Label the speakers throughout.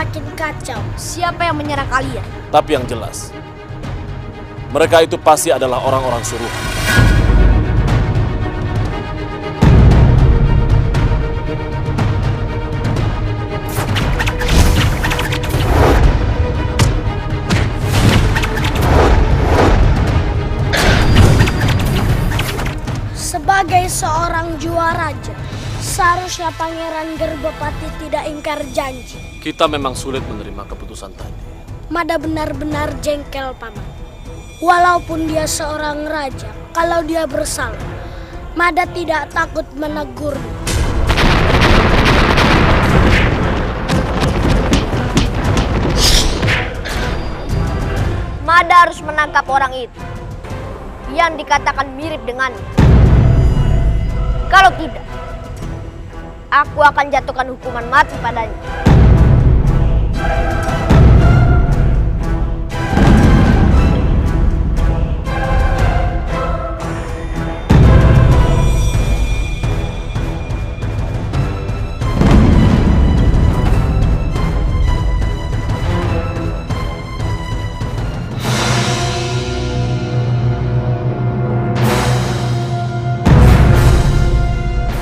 Speaker 1: makin kacau.
Speaker 2: Siapa yang menyerang kalian?
Speaker 3: Tapi yang jelas, mereka itu pasti adalah orang-orang suruhan.
Speaker 1: Sebagai seorang juaraja, seharusnya Pangeran Gerbopati tidak ingkar janji.
Speaker 3: Kita memang sulit menerima keputusan tadi.
Speaker 1: Mada benar-benar jengkel, Paman. Walaupun dia seorang raja, kalau dia bersalah, Mada tidak takut menegurnya.
Speaker 2: Mada harus menangkap orang itu yang dikatakan mirip dengannya. Kalau tidak, aku akan jatuhkan hukuman mati padanya.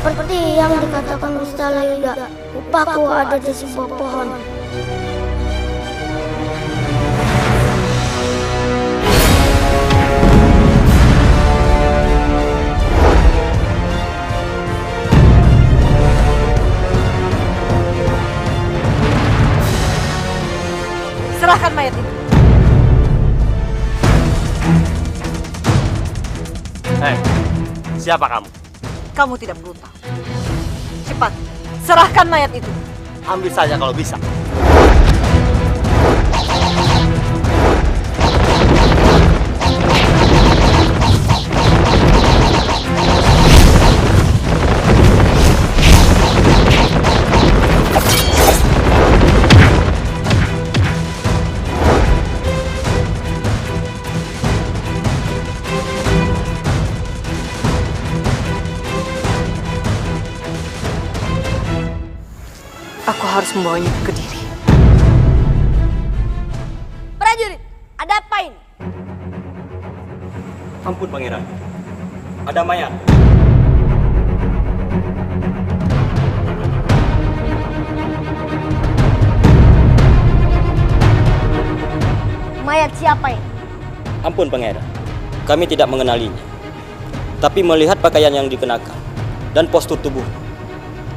Speaker 1: Seperti yang dikatakan Gusti Alayuda, upahku ada di sebuah pohon.
Speaker 2: Serahkan mayat itu.
Speaker 4: Hei, siapa kamu?
Speaker 5: Kamu tidak perlu tahu. Cepat, serahkan mayat itu.
Speaker 4: Ambil saja kalau bisa.
Speaker 5: Aku harus membawanya ke Kediri.
Speaker 2: Prajurit, ada apa ini?
Speaker 4: Ampun pangeran, ada mayat.
Speaker 2: Mayat siapa ini?
Speaker 6: Ampun pangeran, kami tidak mengenalinya. Tapi melihat pakaian yang dikenakan dan postur tubuh,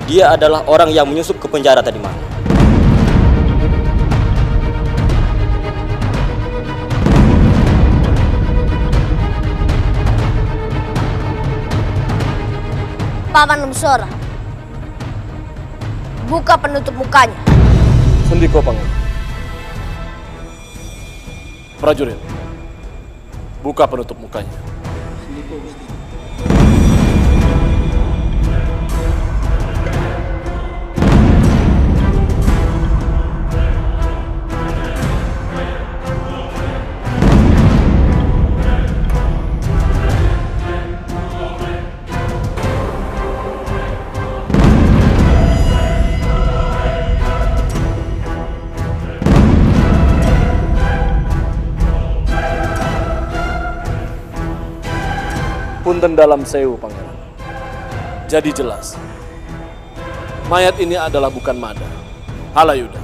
Speaker 6: dia adalah orang yang menyusup ke penjara tadi malam.
Speaker 2: Paman Lemsora, buka penutup mukanya.
Speaker 3: Sendiko Pangeran. Prajurit, buka penutup mukanya. Punten dalam sewu, Pangeran. Jadi jelas, mayat ini adalah bukan Mada. Halayuda,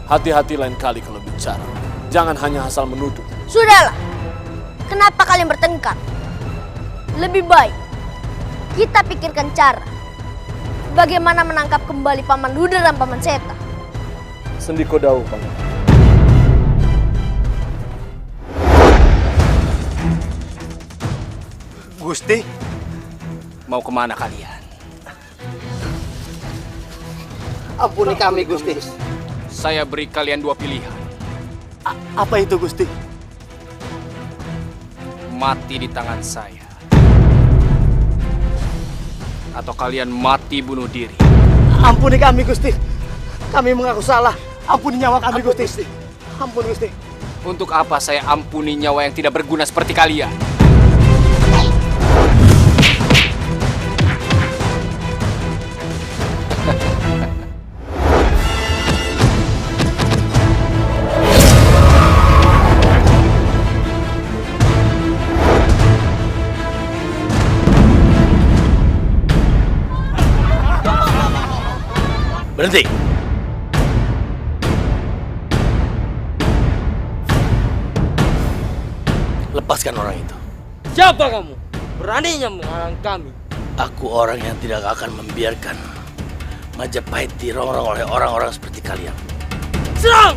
Speaker 3: hati-hati lain kali kalau bicara. Jangan hanya asal menuduh.
Speaker 2: Sudahlah, kenapa kalian bertengkar? Lebih baik kita pikirkan cara bagaimana menangkap kembali Paman Luda dan Paman Seta.
Speaker 3: Sendiko Dawu, Pangeran.
Speaker 4: Gusti, mau kemana kalian?
Speaker 7: Ampuni kami, Gusti.
Speaker 4: Saya beri kalian dua pilihan.
Speaker 7: Apa itu, Gusti?
Speaker 4: Mati di tangan saya. Atau kalian mati bunuh diri.
Speaker 7: Ampuni kami, Gusti. Kami mengaku salah. Ampuni nyawa kami, Gusti. Ampun, Gusti.
Speaker 4: Untuk apa saya ampuni nyawa yang tidak berguna seperti kalian?
Speaker 8: Berhenti. Lepaskan orang itu.
Speaker 6: Siapa kamu? Beraninya menghalang kami.
Speaker 8: Aku orang yang tidak akan membiarkan Majapahit dirongrong oleh orang-orang seperti kalian.
Speaker 6: Serang!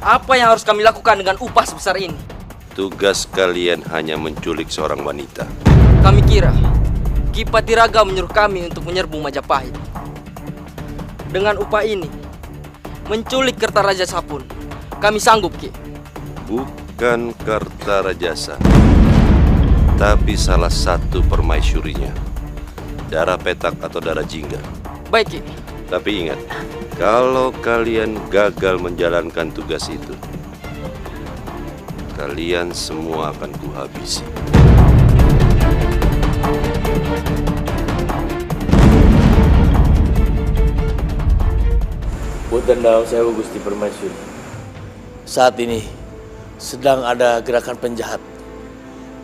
Speaker 6: Apa yang harus kami lakukan dengan upah sebesar ini?
Speaker 9: Tugas kalian hanya menculik seorang wanita.
Speaker 6: Kami kira Ki Patiraga menyuruh kami untuk menyerbu Majapahit. Dengan upah ini, menculik Kertarajasa pun kami sanggup, Ki.
Speaker 9: Bukan Kertarajasa, tapi salah satu permaisurinya. Darah Petak atau Darah Jingga.
Speaker 6: Baik, Ki.
Speaker 9: Tapi ingat, kalau kalian gagal menjalankan tugas itu, kalian semua akan kuhabisi.
Speaker 8: Punten dalam sewu Gusti Permaisuri. Saat ini sedang ada gerakan penjahat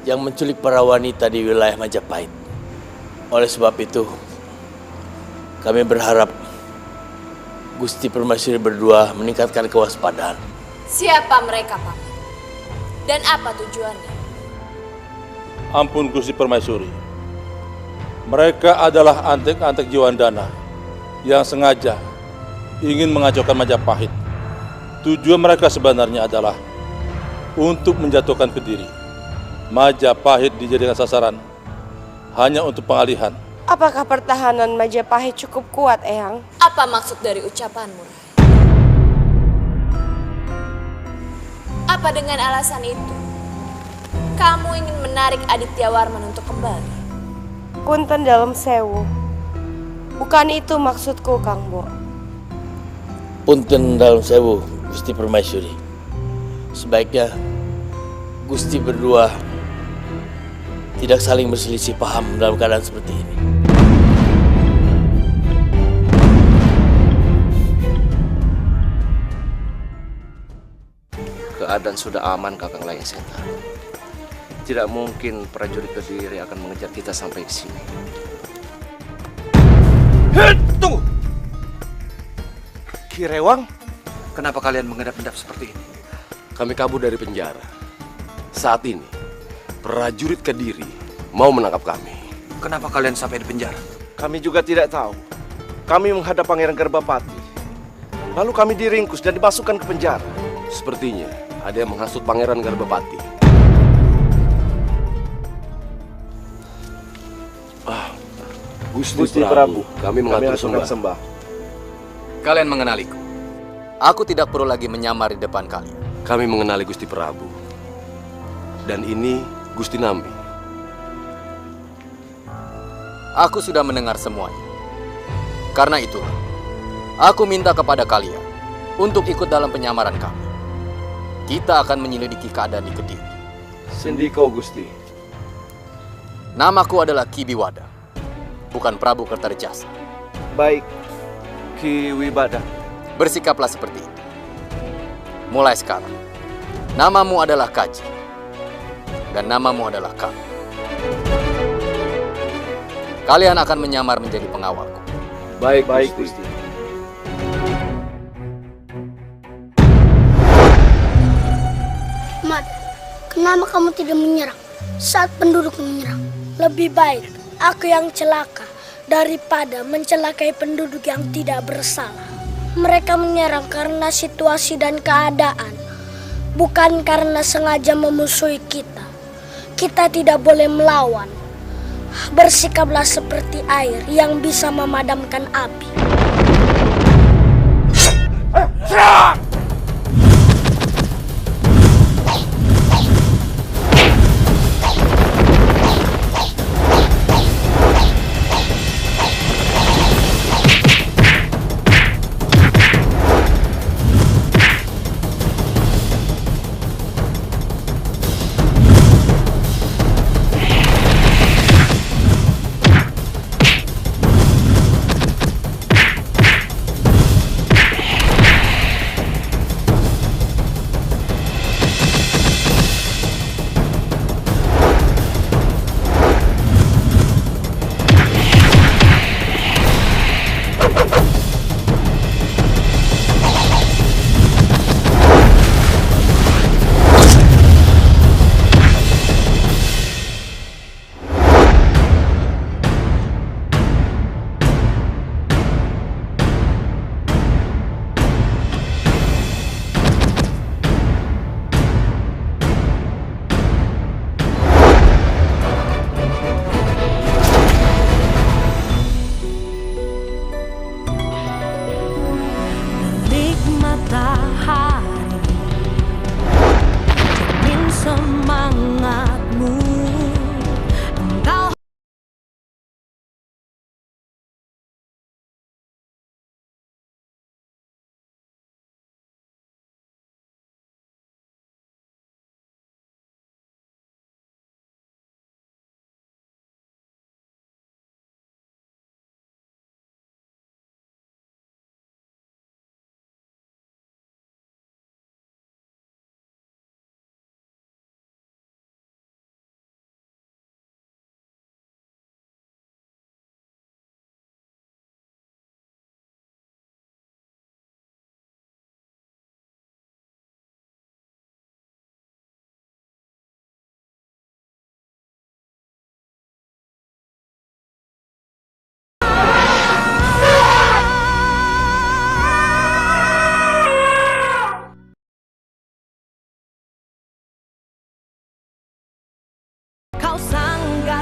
Speaker 8: yang menculik para wanita di wilayah Majapahit. Oleh sebab itu, kami berharap Gusti Permaisuri berdua meningkatkan kewaspadaan.
Speaker 10: Siapa mereka, Pak? Dan apa tujuannya?
Speaker 11: Ampun Gusti Permaisuri. Mereka adalah antek-antek Jiwandana yang sengaja ingin mengacaukan Majapahit. Tujuan mereka sebenarnya adalah untuk menjatuhkan Kediri. Majapahit dijadikan sasaran hanya untuk pengalihan.
Speaker 12: Apakah pertahanan Majapahit cukup kuat, Eyang?
Speaker 10: Apa maksud dari ucapanmu, Rai? Apa dengan alasan itu kamu ingin menarik Aditya Warman untuk kembali?
Speaker 12: Punten dalam sewu. Bukan itu maksudku, Kang Bo.
Speaker 8: Punten dalam sewu Gusti Permaisuri. Sebaiknya Gusti berdua tidak saling berselisih paham dalam keadaan seperti ini.
Speaker 3: Keadaan sudah aman, Kakang Layang Seta. Tidak mungkin prajurit Kediri akan mengejar kita sampai ke sini.
Speaker 7: Tunggu! Ki Rewang,
Speaker 3: kenapa kalian mengendap-endap seperti ini? Kami kabur dari penjara. Saat ini, prajurit Kediri mau menangkap kami. Kenapa kalian sampai di penjara?
Speaker 7: kami juga tidak tahu. Kami menghadap Pangeran Garbapati. Lalu kami diringkus dan dimasukkan ke penjara.
Speaker 3: Sepertinya ada yang menghasut Pangeran Garbapati.
Speaker 7: Gusti Prabu,
Speaker 3: kami mengatur
Speaker 7: sembah.
Speaker 4: Kalian mengenaliku. Aku tidak perlu lagi menyamar di depan kalian.
Speaker 3: Kami mengenali Gusti Prabu. Dan ini Gusti Nambi.
Speaker 4: Aku sudah mendengar semuanya. Karena itu, aku minta kepada kalian untuk ikut dalam penyamaran kami. Kita akan menyelidiki keadaan di Kediri.
Speaker 7: Sendiko, Gusti.
Speaker 4: Namaku adalah Ki Biwada, bukan Prabu Kertarejasa.
Speaker 7: Baik, Ki Wibada.
Speaker 4: Bersikaplah seperti itu. Mulai sekarang, namamu adalah Kaji, dan namamu adalah kami. Kalian akan menyamar menjadi pengawalku.
Speaker 7: Baik, Gusti.
Speaker 1: Mat, kenapa kamu tidak menyerang saat penduduk menyerang? Lebih baik aku yang celaka daripada mencelakai penduduk yang tidak bersalah. Mereka menyerang karena situasi dan keadaan, bukan karena sengaja memusuhi kita. Kita tidak boleh melawan. Bersikaplah seperti air yang bisa memadamkan api.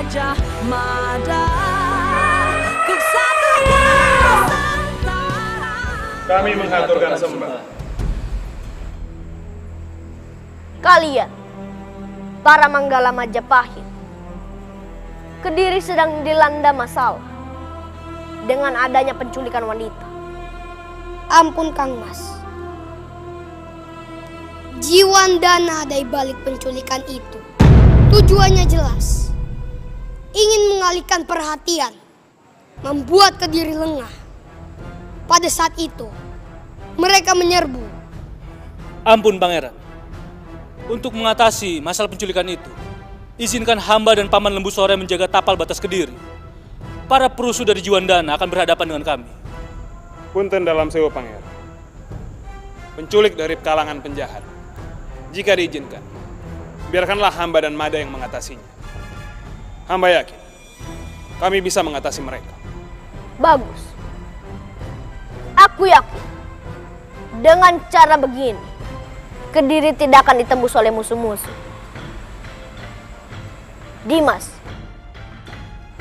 Speaker 13: Gajah Mada, ku satukan Nusantara.
Speaker 14: Kami mengaturkan sembah.
Speaker 2: Kalian, para Manggala Majapahit, Kediri sedang dilanda masalah dengan adanya penculikan wanita.
Speaker 1: Ampun Kang Mas. Jiwandana dari balik penculikan itu tujuannya jelas. Ingin mengalihkan perhatian, membuat Kediri lengah. Pada saat itu, mereka menyerbu.
Speaker 15: Ampun Pangeran. Untuk mengatasi masalah penculikan itu, izinkan hamba dan Paman Lembu Sore menjaga tapal batas Kediri. Para perusuh dari Jiwandana akan berhadapan dengan kami.
Speaker 14: Punten dalam sewu Pangeran. Penculik dari kalangan penjahat. Jika diizinkan, biarkanlah hamba dan Mada yang mengatasinya. Hamba yakin, kami bisa mengatasi mereka.
Speaker 2: Bagus. Aku yakin, dengan cara begini, Kediri tidak akan ditembus oleh musuh-musuh. Dimas,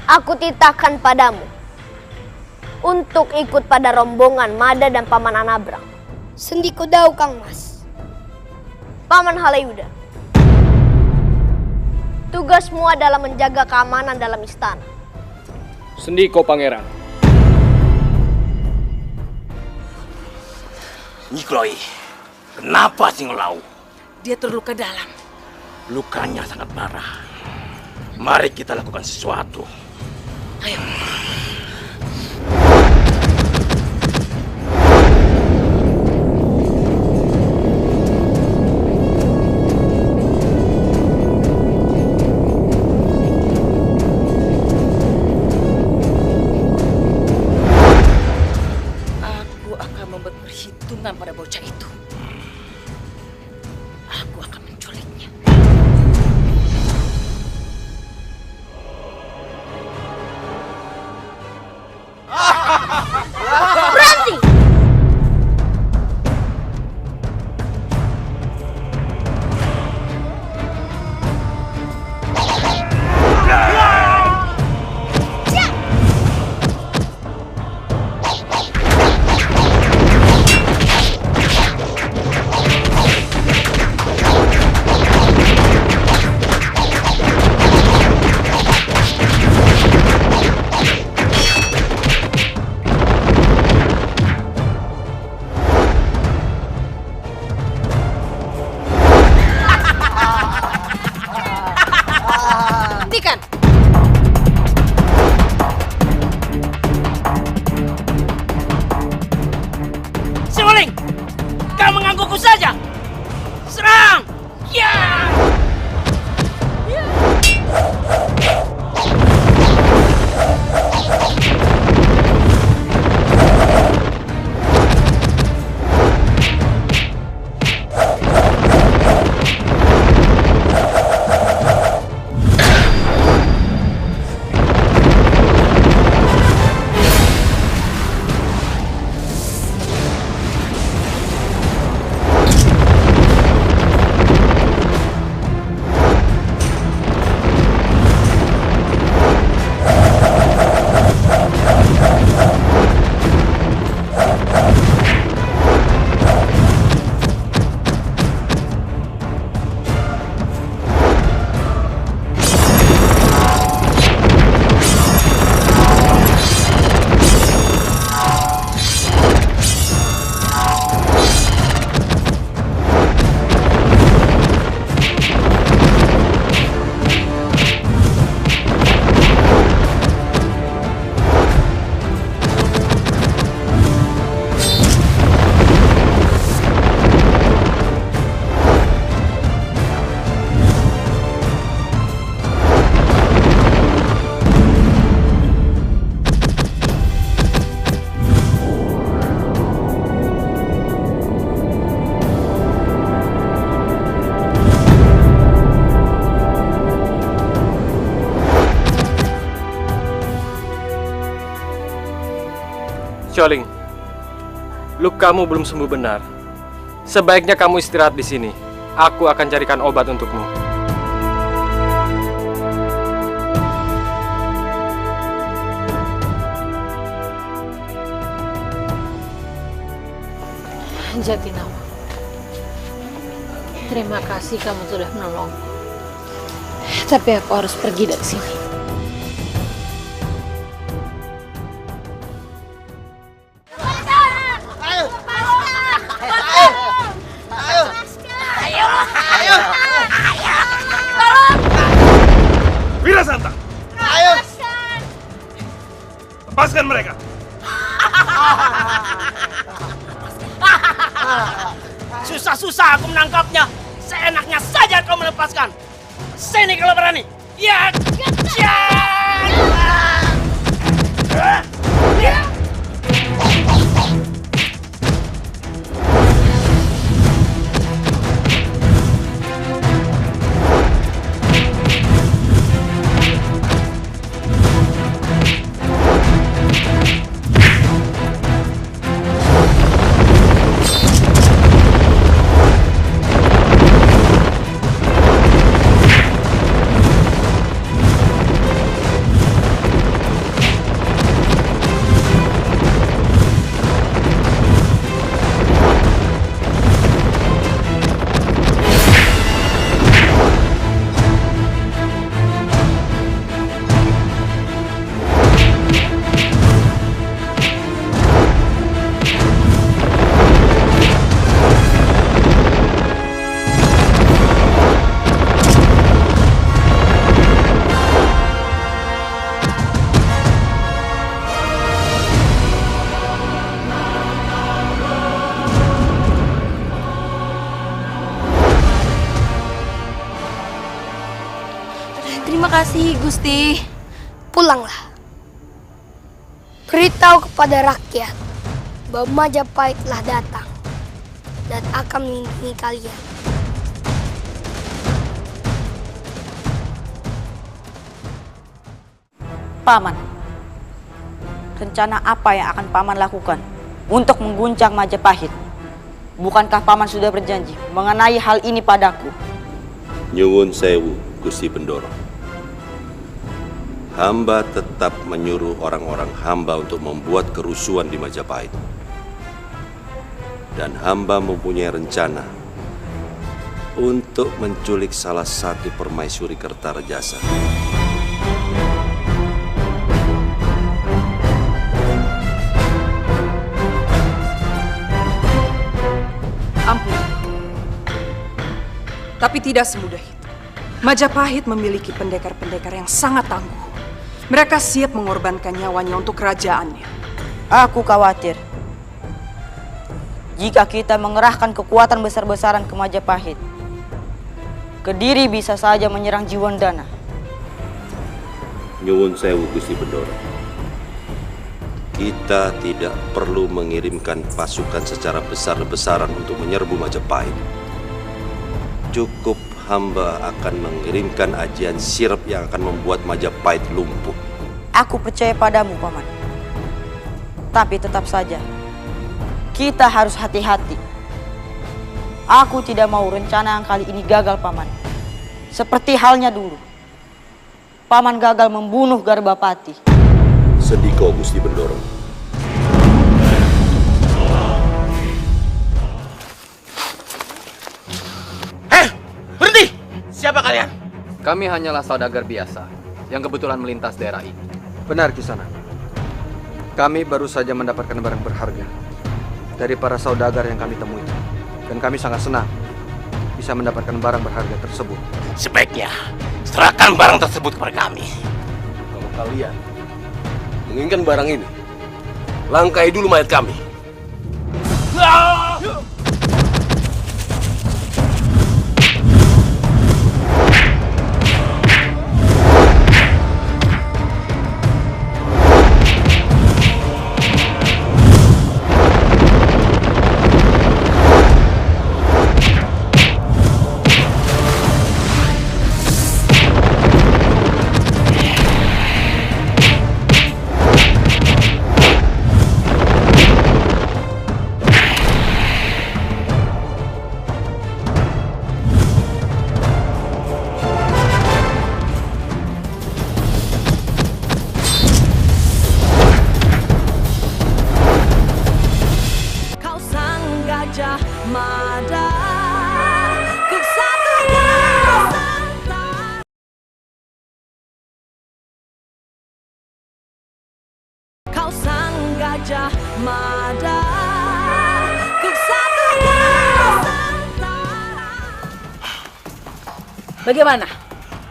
Speaker 2: aku titahkan padamu untuk ikut pada rombongan Mada dan Paman Anabrang.
Speaker 1: Sendiko dau Kang Mas.
Speaker 2: Paman Halayuda, tugasmu adalah menjaga keamanan dalam istana.
Speaker 16: Sendiko Pangeran.
Speaker 17: Nikloi, kenapa Singlau?
Speaker 13: Dia terluka dalam.
Speaker 17: Lukanya sangat parah. Mari kita lakukan sesuatu.
Speaker 13: Ayo. Pada bocah itu, aku akan menculiknya.
Speaker 2: Berhenti!
Speaker 13: Hentikan!
Speaker 17: Siwuling, kau menggangguku saja. Serang! Ya!
Speaker 16: Sioling, lukamu belum sembuh benar. Sebaiknya kamu istirahat di sini. Aku akan carikan obat untukmu.
Speaker 13: Jatinawang, terima kasih kamu sudah menolongku. Tapi aku harus pergi dari sini.
Speaker 7: Wirasanta! Ayo! Lepaskan mereka!
Speaker 17: Susah-susah aku menangkapnya. Seenaknya saja kau melepaskan. Sini kalau berani. Ya! Ya!
Speaker 2: Terima kasih, Gusti. Pulanglah. Beritahu kepada rakyat bahwa Majapahit telah datang dan akan melindungi kalian.
Speaker 5: Paman, rencana apa yang akan Paman lakukan untuk mengguncang Majapahit? Bukankah Paman sudah berjanji mengenai hal ini padaku?
Speaker 9: Nyuwun sewu, Gusti Bendoro. Hamba tetap menyuruh orang-orang hamba untuk membuat kerusuhan di Majapahit. Dan hamba mempunyai rencana untuk menculik salah satu permaisuri Kertarejasa.
Speaker 18: Ampun. Tapi tidak semudah itu. Majapahit memiliki pendekar-pendekar yang sangat tangguh. Mereka siap mengorbankan nyawanya untuk kerajaannya.
Speaker 5: Aku khawatir jika kita mengerahkan kekuatan besar-besaran ke Majapahit, Kediri bisa saja menyerang Jiwandana.
Speaker 9: Nyuwun sewu, Gusti Bendoro. Kita tidak perlu mengirimkan pasukan secara besar-besaran untuk menyerbu Majapahit. Cukup hamba akan mengirimkan ajian sirap yang akan membuat Majapahit lumpuh.
Speaker 5: Aku percaya padamu, Paman. Tapi tetap saja, kita harus hati-hati. Aku tidak mau rencana yang kali ini gagal, Paman. Seperti halnya dulu, Paman gagal membunuh Garbapati.
Speaker 9: Sedih kau, Gusti Bendoro.
Speaker 17: Berhenti! Siapa kalian?
Speaker 4: Kami hanyalah saudagar biasa yang kebetulan melintas daerah ini.
Speaker 6: Benar, Kisana. Kami baru saja mendapatkan barang berharga dari para saudagar yang kami temui. Dan kami sangat senang bisa mendapatkan barang berharga tersebut.
Speaker 17: Sebaiknya serahkan barang tersebut kepada kami.
Speaker 3: Kalau kalian menginginkan barang ini, langkai dulu mayat kami.
Speaker 19: Mada,
Speaker 20: bagaimana?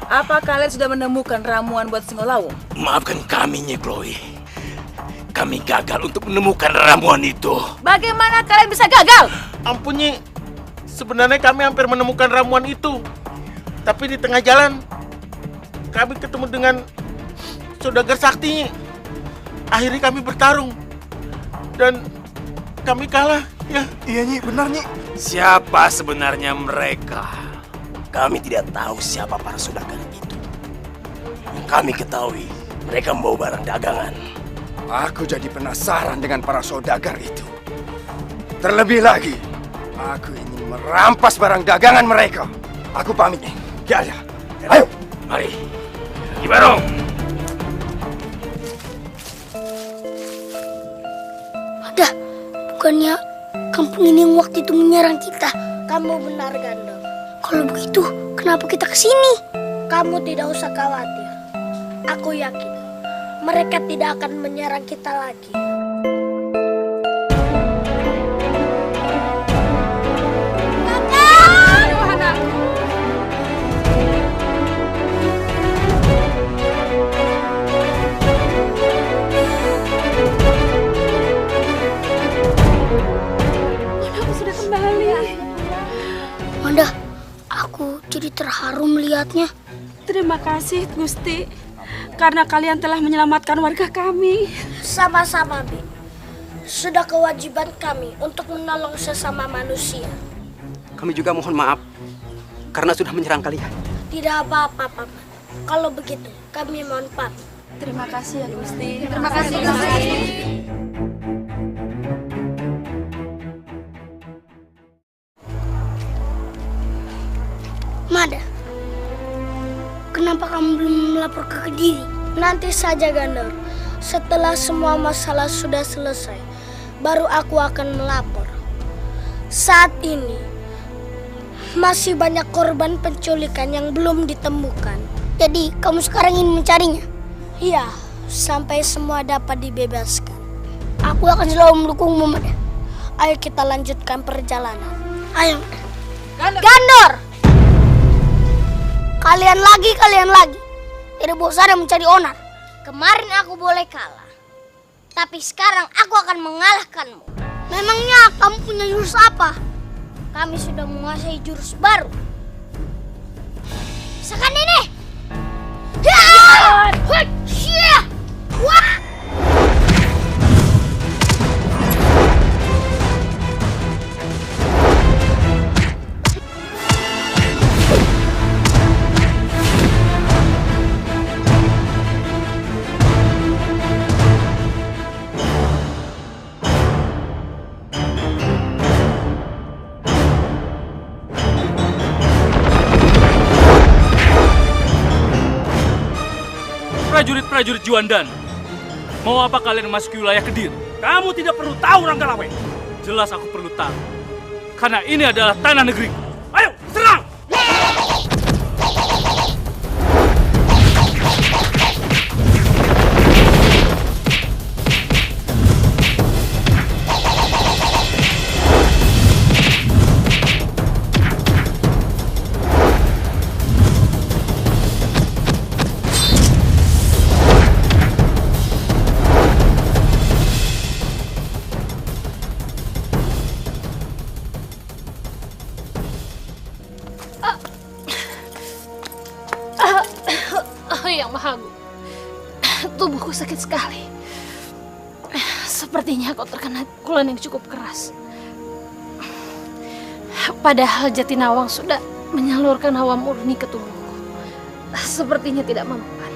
Speaker 20: Apa kalian sudah menemukan ramuan buat Singolawung?
Speaker 8: Maafkan kami, Nyi Chloe. Kami gagal untuk menemukan ramuan itu.
Speaker 20: Bagaimana kalian bisa gagal?
Speaker 17: Ampun, Nyi. Sebenarnya kami hampir menemukan ramuan itu. Tapi di tengah jalan, kami ketemu dengan saudagar sakti, Nyi. Akhirnya kami bertarung. Dan kami kalah, ya.
Speaker 8: Iya, Nyi, benar, Nyi. Siapa sebenarnya mereka? Kami tidak tahu siapa para saudagar itu. Yang kami ketahui, mereka membawa barang dagangan.
Speaker 21: Aku jadi penasaran dengan para saudagar itu. Terlebih lagi, aku ingin merampas barang dagangan mereka. Aku pamit nih. Ya. Ayo,
Speaker 8: mari. Kibarong.
Speaker 1: Ada, bukannya kampung ini yang waktu itu menyerang kita? Kamu benar, Gandor. Kalau begitu, kenapa kita kesini? Kamu tidak usah khawatir. Aku yakin mereka tidak akan menyerang kita lagi.
Speaker 19: Aku sudah kembali.
Speaker 1: Manda, aku jadi terharu melihatnya.
Speaker 19: Terima kasih, Gusti. Karena kalian telah menyelamatkan warga kami.
Speaker 1: Sama-sama, Bi. Sudah kewajiban kami untuk menolong sesama manusia.
Speaker 22: Kami juga mohon maaf karena sudah menyerang kalian.
Speaker 1: Tidak apa-apa, Paman. Kalau begitu, kami mohon pamit.
Speaker 19: Terima kasih ya, Gusti.
Speaker 1: Terima kasih, Gusti. Mada, kenapa kamu belum melapor ke Kediri? Nanti saja, Gandor. Setelah semua masalah sudah selesai, baru aku akan melapor. Saat ini, masih banyak korban penculikan yang belum ditemukan. Jadi, kamu sekarang ingin mencarinya? Iya, sampai semua dapat dibebaskan. Aku akan selalu mendukungmu, Mada. Ayo kita lanjutkan perjalanan. Ayo, Mada. Gandor! Kalian lagi. Tidak bosan mencari onar.
Speaker 2: Kemarin aku boleh kalah, tapi sekarang aku akan mengalahkanmu.
Speaker 1: Memangnya kamu punya jurus apa?
Speaker 2: Kami sudah menguasai jurus baru. Rasakan ini. Wah!
Speaker 15: Prajurit Juandan, mau apa kalian memasuki wilayah Kediri?
Speaker 17: Kamu tidak perlu tahu, Ranggalawe.
Speaker 15: Jelas aku perlu tahu, karena ini adalah tanah negeri.
Speaker 17: Ayo, serang!
Speaker 13: Yang Maha Agung, tubuhku sakit sekali. Sepertinya kau terkena pukulan yang cukup keras. Padahal Jatinawang sudah menyalurkan hawa murni ke tubuhku. Sepertinya tidak mempan.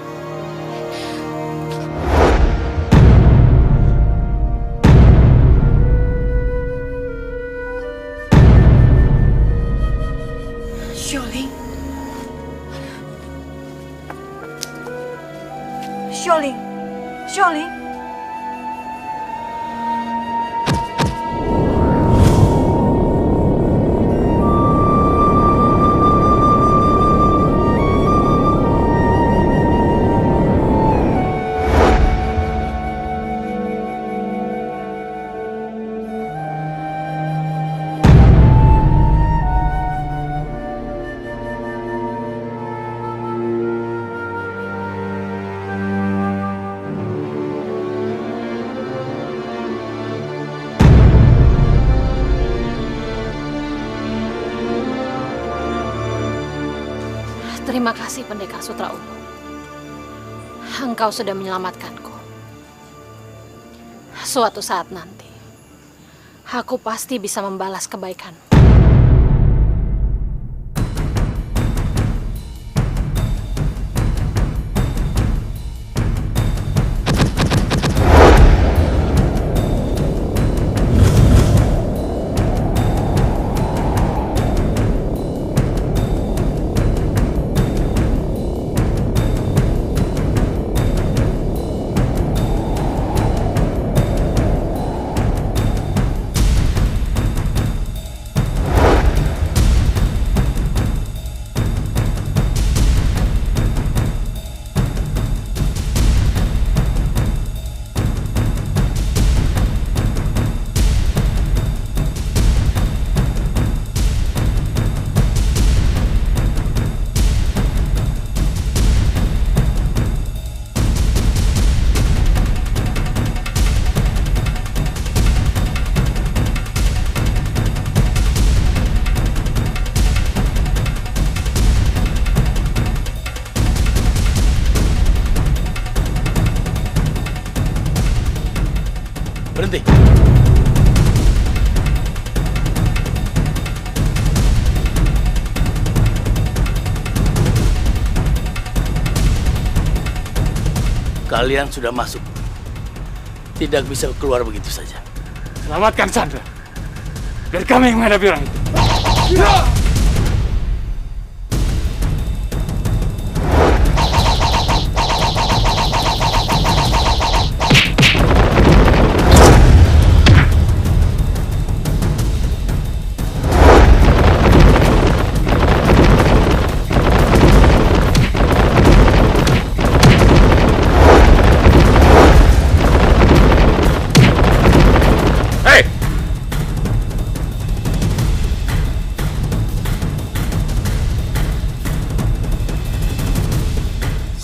Speaker 20: Xiaoling.
Speaker 13: Terima kasih Pendekar Sutra Ungu. Engkau sudah menyelamatkanku. Suatu saat nanti, aku pasti bisa membalas kebaikanmu.
Speaker 8: Berhenti. Kalian sudah masuk. Tidak bisa keluar begitu saja.
Speaker 14: Selamatkan Chandra. Biar kami yang menghadapi orang itu.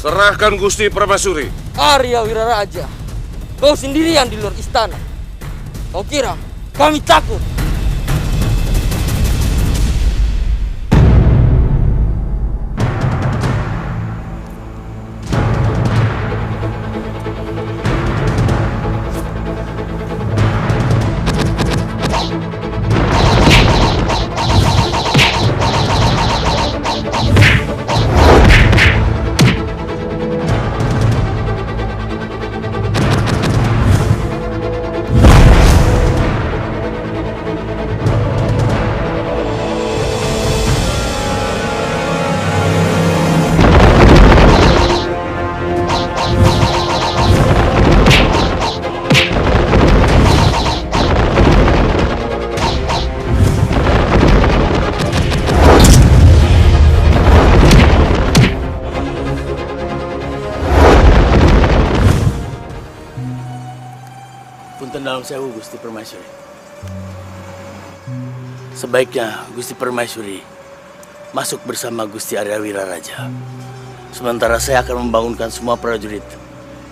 Speaker 9: Serahkan Gusti Permaisuri.
Speaker 6: Arya Wiraraja, kau sendirian di luar istana. Kau kira kami takut?
Speaker 8: Dalam sewu Gusti Permaisuri. Sebaiknya Gusti Permaisuri masuk bersama Gusti Arya Wiraraja. Sementara saya akan membangunkan semua prajurit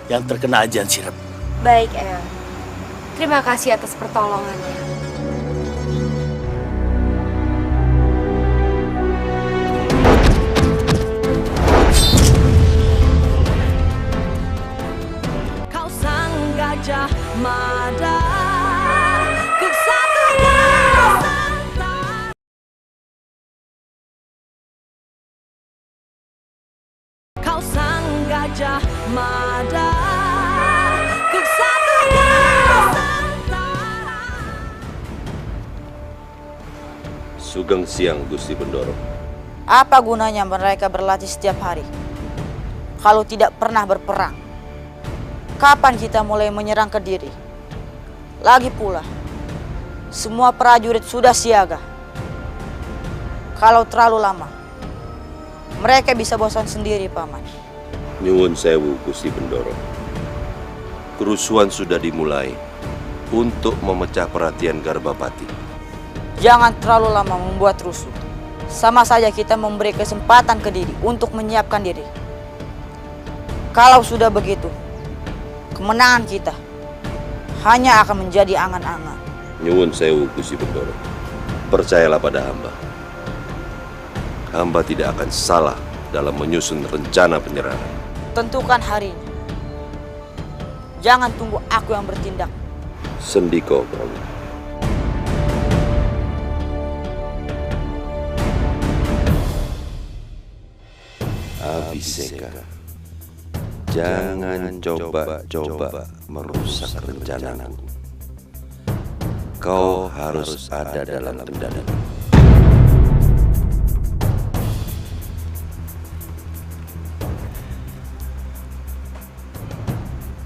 Speaker 8: yang terkena ajian sirep.
Speaker 19: Baik, Eyang. Terima kasih atas pertolongannya.
Speaker 10: Kau sang gajah mada, ku satukan Nusantara. Kau sang gajah mada, ku satukan Nusantara.
Speaker 9: Sugeng siang, Gusti Bendoro.
Speaker 5: Apa gunanya mereka berlatih setiap hari kalau tidak pernah berperang? Kapan kita mulai menyerang Kediri? Lagi pula, semua prajurit sudah siaga. Kalau terlalu lama, mereka bisa bosan sendiri, Paman.
Speaker 9: Nyuwun sewu, Gusti Bendoro. Kerusuhan sudah dimulai untuk memecah perhatian Garbapati.
Speaker 5: Jangan terlalu lama membuat rusuh. Sama saja kita memberi kesempatan Kediri untuk menyiapkan diri. Kalau sudah begitu, kemenangan kita hanya akan menjadi angan-angan.
Speaker 9: Nyuwun sewu, Gusti Bendoro. Percayalah pada hamba. Hamba tidak akan salah dalam menyusun rencana penyerangan.
Speaker 5: Tentukan harinya. Jangan tunggu aku yang bertindak.
Speaker 9: Sendiko, Prabu. Abhiseka, jangan coba-coba merusak rencanaku. Kau harus ada dalam kendali.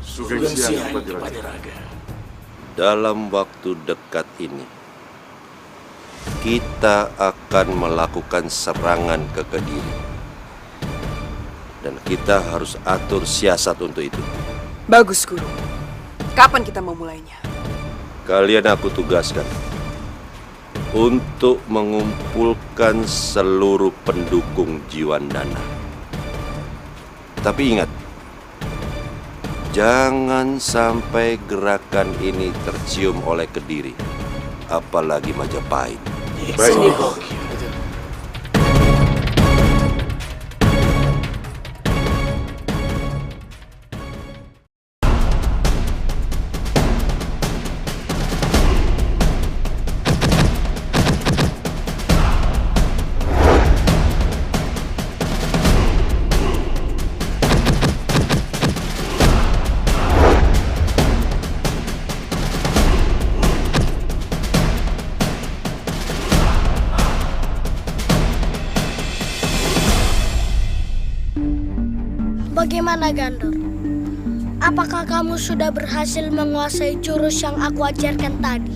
Speaker 21: Sugeng Siang, Patiraga.
Speaker 9: Dalam waktu dekat ini, kita akan melakukan serangan ke Kediri. Dan kita harus atur siasat untuk itu.
Speaker 18: Bagus, Guru. Kapan kita memulainya?
Speaker 9: Kalian aku tugaskan untuk mengumpulkan seluruh pendukung Jiwandana. Tapi ingat, jangan sampai gerakan ini tercium oleh Kediri, apalagi Majapahit.
Speaker 21: Baik.
Speaker 1: Bagaimana, Gandor? Apakah kamu sudah berhasil menguasai jurus yang aku ajarkan tadi?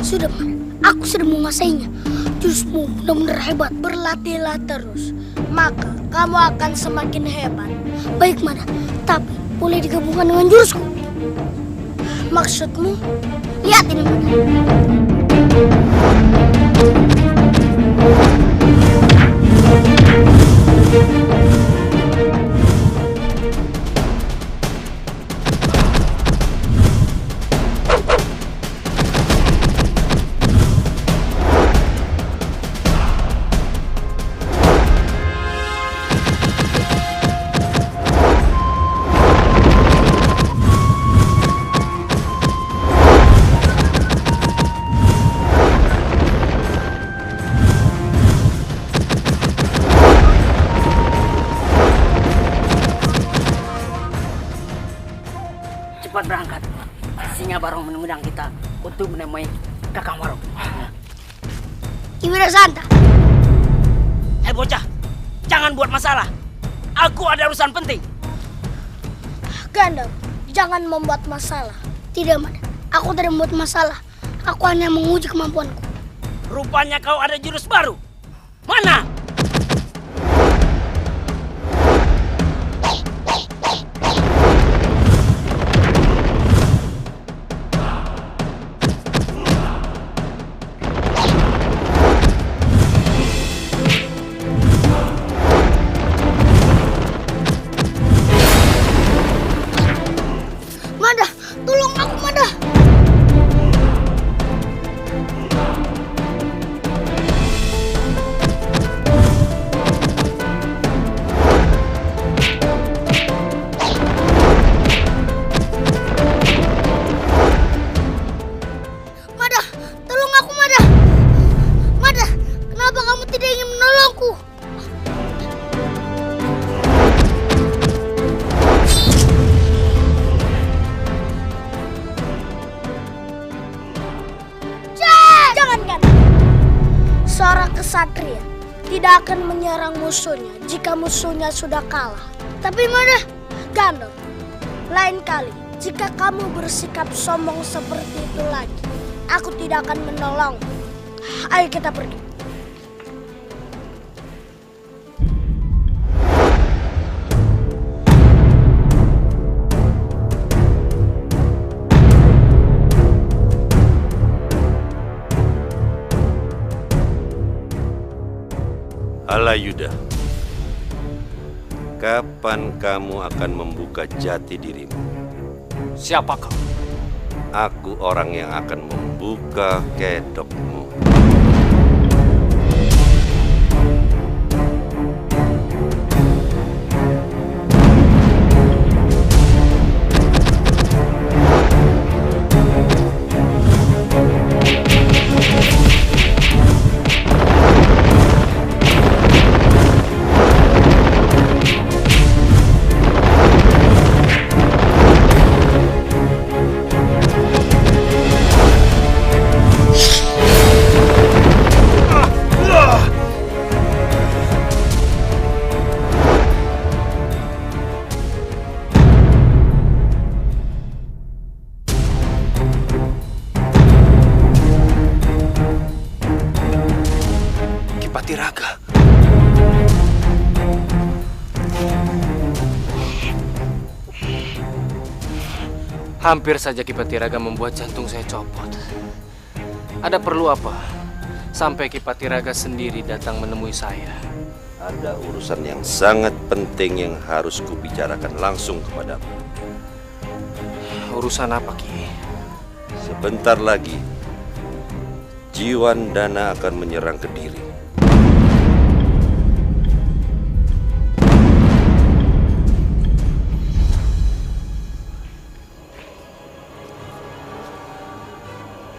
Speaker 1: Sudah, aku sudah menguasainya. Jurusmu benar-benar hebat. Berlatihlah terus, maka kamu akan semakin hebat. Baik, mana? Tapi boleh digabungkan dengan jurusku. Maksudmu? Lihat ini, mana?
Speaker 20: Cepat berangkat. Singa Barong mengundang kita untuk menemui Kakang Warung.
Speaker 1: Iwira Santa.
Speaker 20: Bocah, jangan buat masalah. Aku ada urusan penting.
Speaker 1: Gandor, jangan membuat masalah. Tidak, mana? Aku tidak membuat masalah. Aku hanya menguji kemampuanku.
Speaker 20: Rupanya kau ada jurus baru. Mana?
Speaker 1: Mada, tolong aku, Mada. Mada, tolong aku, Mada. Mada, kenapa kamu tidak ingin menolongku? Jangan. Seorang kesatria tidak akan menyerang musuhnya jika musuhnya sudah kalah. Tapi mana, Gandor? Lain kali, jika kamu bersikap sombong seperti itu lagi, aku tidak akan menolong. Ayo kita pergi.
Speaker 9: Halayuda, kapan kamu akan membuka jati dirimu?
Speaker 15: Siapa kau?
Speaker 9: Aku orang yang akan membuka kedokmu.
Speaker 16: Hampir saja Ki Patiraga membuat jantung saya copot. Ada perlu apa sampai Ki Patiraga sendiri datang menemui saya?
Speaker 9: Ada urusan yang sangat penting yang harus kubicarakan langsung kepadamu.
Speaker 16: Urusan apa, Ki?
Speaker 9: Sebentar lagi, Jiwandana akan menyerang Kediri.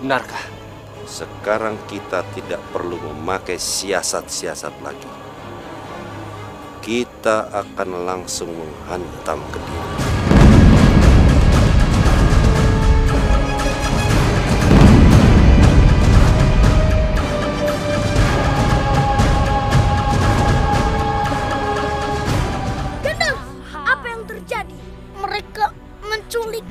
Speaker 16: Benarkah?
Speaker 9: Sekarang kita tidak perlu memakai siasat-siasat lagi. Kita akan langsung menghantam Kediri.
Speaker 1: Gandalf, apa yang terjadi? Mereka menculik